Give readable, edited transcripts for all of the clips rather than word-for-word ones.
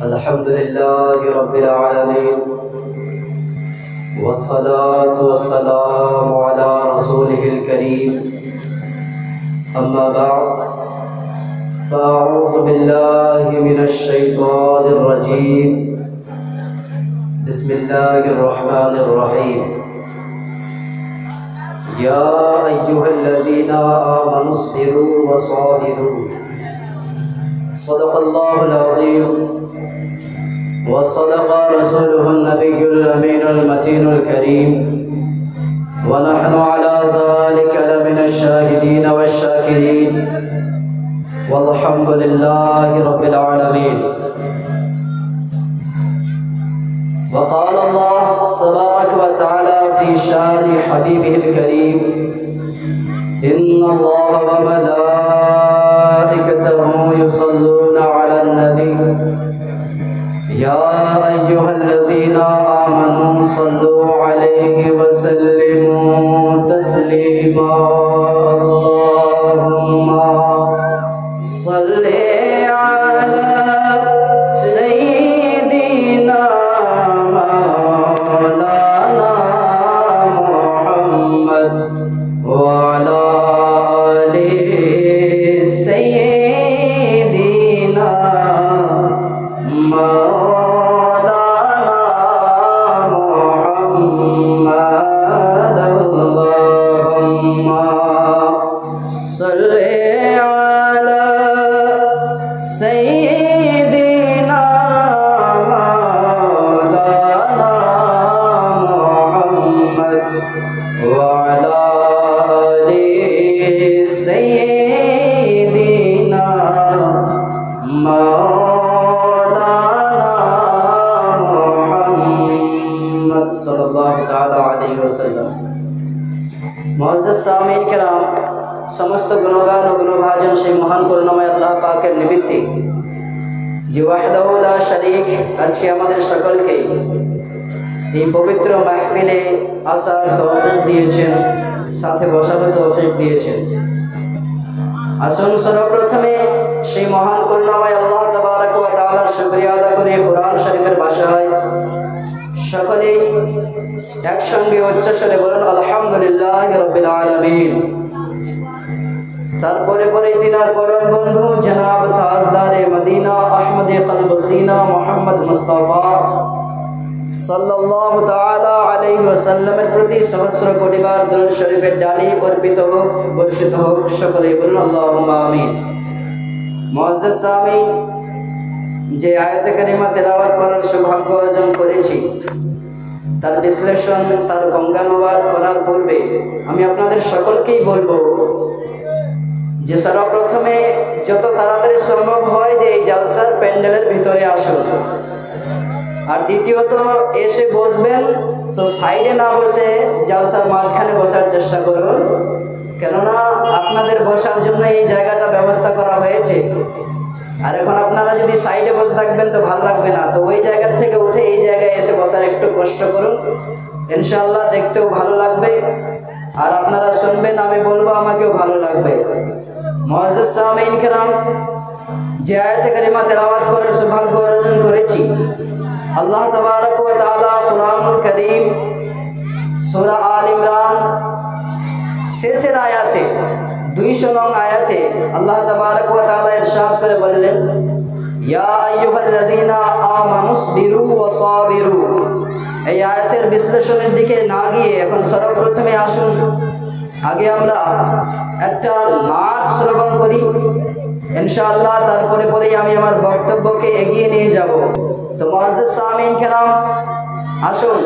अल्हम्दुलिल्लाहि रब्बिल आलमीन वस्सलातु वस्सलामु अला रसूलिहिल करीम अम्मा बअद फ़अऊज़ु बिल्लाहि मिनश शैतानिर रजीम बिस्मिल्लाहिर रहमानिर रहीम या अय्युहल्लज़ीना आमनुस्बिरु वसाबिरु सदक़ल्लाहुल अज़ीम वसदक़ रसूलुहुन नबियुल अमीनुल मतीनुल करीम वनहनु अला ज़ालिका लमिनश शाहिदीन वश्शाकिरीन वल्हम्दुलिल्लाहि रब्बिल आलमीन। वक़ाल अल्लाह तबारक व तआला फ़ी शानि हबीबिहिल करीम इन्नल्लाह व मलाइकतहु युसल्लूना अलन नबी या अय्युहल्लज़ीना आमनू सल्लू अलैहि वसल्लिमू तस्लीमा अल्लाहुम्मा सल्ली अला सय्यिदिना मौलाना मुहम्मद व अला आलि सय्यिदिना मौलाना मुहम्मद अल्लाहुम्मा सल्ली अला सय्यिदिना मौलाना मुहम्मद व अला आलि सय्यिदिना मौलाना मुहम्मद सल्लल्लाहु ताला अलैहि वसल्लम। मुअज़्ज़ज़ सामीन किराम, समस्त गुणगान ও গুণভাজন সেই মহান করুণাময় আল্লাহ পাকের নিমিত্তে যে ওয়াহদাহু লা শারীক আজকে আমাদের সকলকে এই পবিত্র মাহফিলে আসার তৌফিক দিয়েছেন, সাথে বসারও তৌফিক দিয়েছেন। আসুন সর্বপ্রথমে সেই মহান করুণাময় আল্লাহ তাবারক ওয়া তাআলার শুকরিয়া আদা করে কোরআন শরীফের ভাষায় সকলেই একসঙ্গে উচ্চস্বরে বলুন আলহামদুলিল্লাহি রাব্বিল আলামিন। তারপরে পরে তিনার পরম বন্ধু জনাব তাজদারে মদিনা আহমদে কলবসিনা মোহাম্মদ মুস্তাফা সাল্লাল্লাহু তাআলা আলাইহি ওয়াসাল্লামের প্রতি সহস্র কোটিবার দুরূদ শরীফের ডালি অর্পিত হোক, বর্ষিত হোক। সকলেই বলুন আল্লাহুম্মা আমিন। মুআজ্জাজ সামিন, যে আয়াতে কারিমা তেলাওয়াত করার সৌভাগ্য অর্জন করেছি, তার বিশ্লেষণ, তার বঙ্গানুবাদ করার পূর্বে আমি আপনাদের সকলকেই বলবো যে সর্বপ্রথমে যত তাড়াতাড়ি সম্ভব হয় যে এই জালসার প্যান্ডেলের ভিতরে আসুন। আর দ্বিতীয়ত এসে বসবেন তো সাইডে না বসে জালসার মাঝখানে বসার চেষ্টা করুন, কেননা আপনাদের বসার জন্য এই জায়গাটা ব্যবস্থা করা হয়েছে। আর এখন আপনারা যদি সাইডে বসে থাকবেন তো ভালো লাগবে না, তো ওই জায়গা থেকে উঠে এই জায়গায় এসে বসার একটু কষ্ট করুন, ইনশাআল্লাহ দেখতেও ভালো লাগবে আর আপনারা শুনবেন, আমি বলবো আমাকেও ভালো লাগবে। মুআজ্জাজ সামিঈন কিরাম, যে আয়াতে কারিমা তেলাওয়াত করার সৌভাগ্য অর্জন করেছি, আল্লাহ তাবারক ওয়া তাআলা কুরআনুল কারীম সূরা আল ইমরান শেষের আয়াতে 200 নং আয়াতে আল্লাহ তাবারক ওয়া তাআলা ইরশাদ করে বললেন ইয়া আইয়ুহাল্লাযীনা আমানুসবিরু ওয়াসাবিরু। এই আয়াতের বিশ্লেষণের দিকে না গিয়ে এখন সর্বপ্রথমে আসুন আগে আমরা একটা নাত শ্রবণ করি ইনশাআল্লাহ, তারপরে পরেই আমি আমার বক্তব্যকে এগিয়ে নিয়ে যাব। তো মুআজ্জাজ সামিঈন কিরাম, আসুন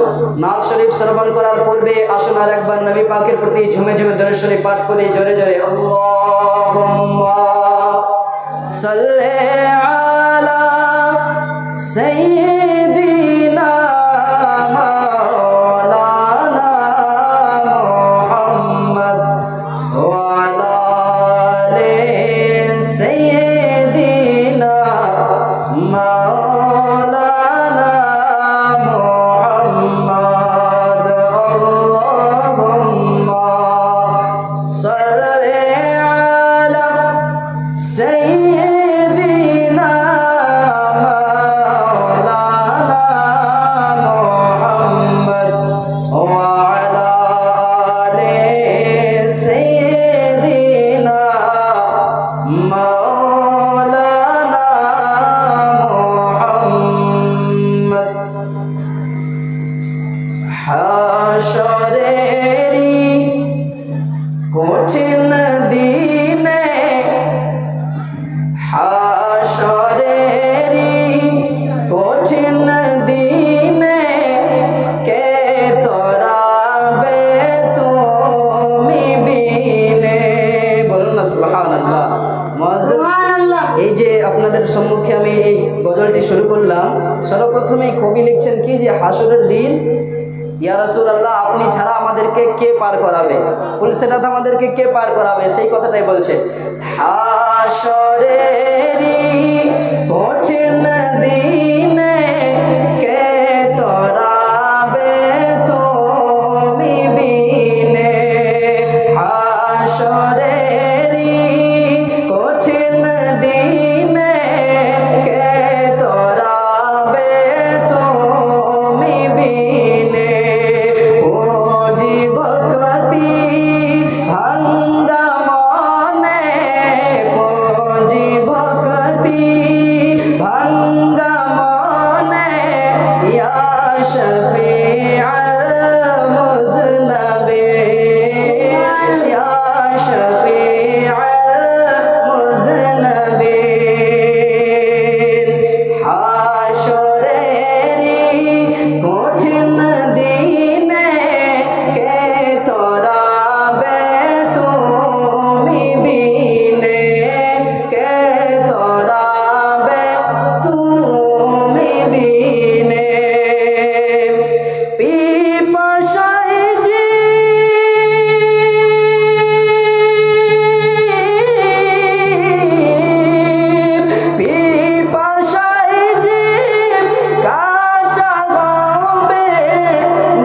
নাত শরীফ শ্রবণ করার পূর্বে আসুন আর একবার নবী পাকের প্রতি ঝুমে ঝুমে দরুদ শরীফ পাঠ করি জোরে জোরে। আল্লাহুম্মা সাল্লি আলা সাইয়্যিদিনা মাওলানা মুহাম্মদ ওয়া আলা আলি সাইয়্যিদিনা মাওলানা মুহাম্মদ আল্লাহুম্মা সাল্লি কঠিন দিনে হাসরেরি কঠিন দিনে কে তরাবে তুমি বিনে। বলুন না সুবহানাল্লাহ। এই যে আপনাদের সম্মুখে আমি এই গজলটি শুরু করলাম, সর্বপ্রথমে কবি লিখছেন কি যে হাসরের দিন ইয়া রাসূলুল্লাহ আপনি ছাড়া আমাদেরকে কে পার করাবে, পুলিশেরা আমাদেরকে কে পার করাবে, সেই কথাটাই বলছে। হাসরেরি কঠিন দিনে কে তরাবে তুমি বিনে। হাসরেরি কঠিন দিনে কে তরাবে তুমি বিনে। পুঁজি ভক্তি ভাঙ্গা মনে, পুঁজি ভক্তি ভাঙ্গা মনে ইয়া শফিআল মুযনবিন, ইয়া শফিআল মুযনবিন। হাসরেরি কঠিন দিনে কে তরাবে তুমি বিনে, কে তরাবে তুমি বিনে। পিপাসায় জীব, পিপাসায় জীব কাটা হবে,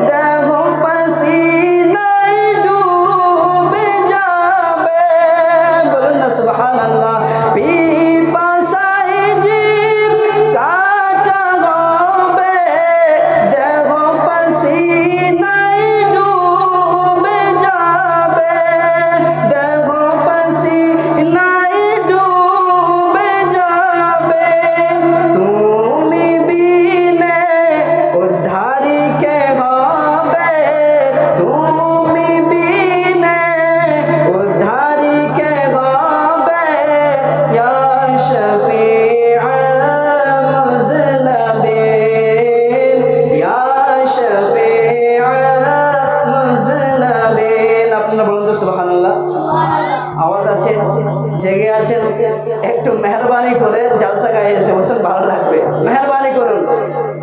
দেহ পাসিনায় ডুবে যাবে। বলুন না সুবহানাল্লাহ। পিপাসায় জীব কাটা হবে, দেহ পাসিনায় ডুবে যাবে, দেহ পাসিনায় ডুবে যাবে। তুমি বিনে উদ্ধারি কে হবে, তুমি বিনে উদ্ধারি কে হবে ইয়া শফিআল মুযনবিন, ইয়া শফিআল মুযনবিন। আপনারা বলুন তো সুবহানাল্লাহ। আওয়াজ আছে, জেগে আছেন, একটু মেহরবানি করে জালসা গায়ে এসে বসুন, ভালো লাগবে। মেহরবানি করুন,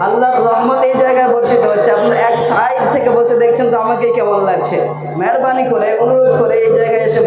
আল্লাহর রহমত এই জায়গায় বর্ষিত হচ্ছে। আপনারা এক সাইড থেকে বসে দেখছেন তো আমাকে কেমন লাগছে। মেহরবানি করে অনুরোধ করে এই জায়গায় এসে